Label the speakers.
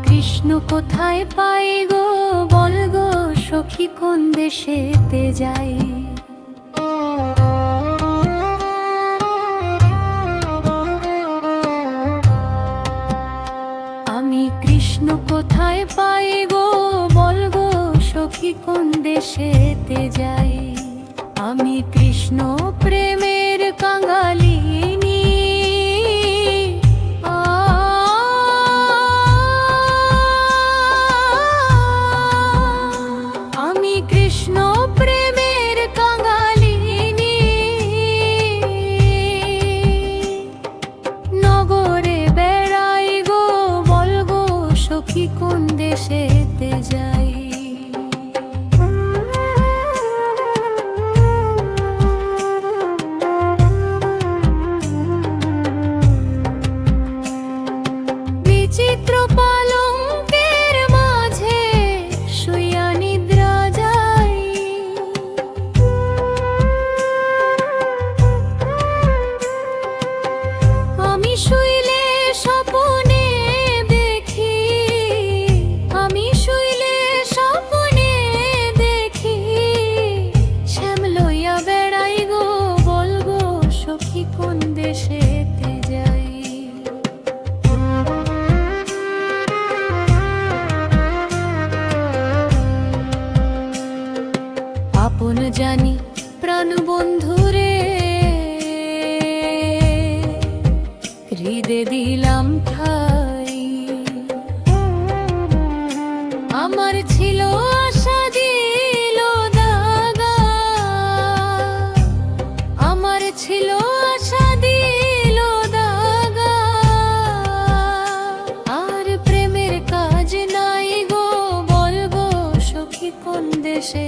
Speaker 1: কৃষ্ণ কোথায় পাই গো, বল গো সখী কোন দেশেতে যাই। আমি কৃষ্ণ কোথায় পাই গো, বল গো সখী কোন দেশেতে যাই। আমি কৃষ্ণ প্রেমের কাঙালিনী, আমি কৃষ্ণ প্রেমের কাঙালিনী। নগরে বেড়াই গো, বল গো সখী কোন দেশেতে যাই। বিচিত্র পালঙ্কের মাঝে শুইয়া নিদ্রা যাই। আমি শুইলে স্বপ্নে দেখি, আমি শুইলে স্বপ্নে দেখি, শ্যাম লইয়া বেড়াই গো, বল গো সখী কোন দেশেতে যাই। আপন জানি প্রাণ বন্ধুরে, হৃদে দিলাম ঠাই। আমার ছিল আশা দিল দাগা, আমার ছিল আশা দিল দাগা। আর প্রেমের কাজ নাই গো, বল গো সখী কোন দেশে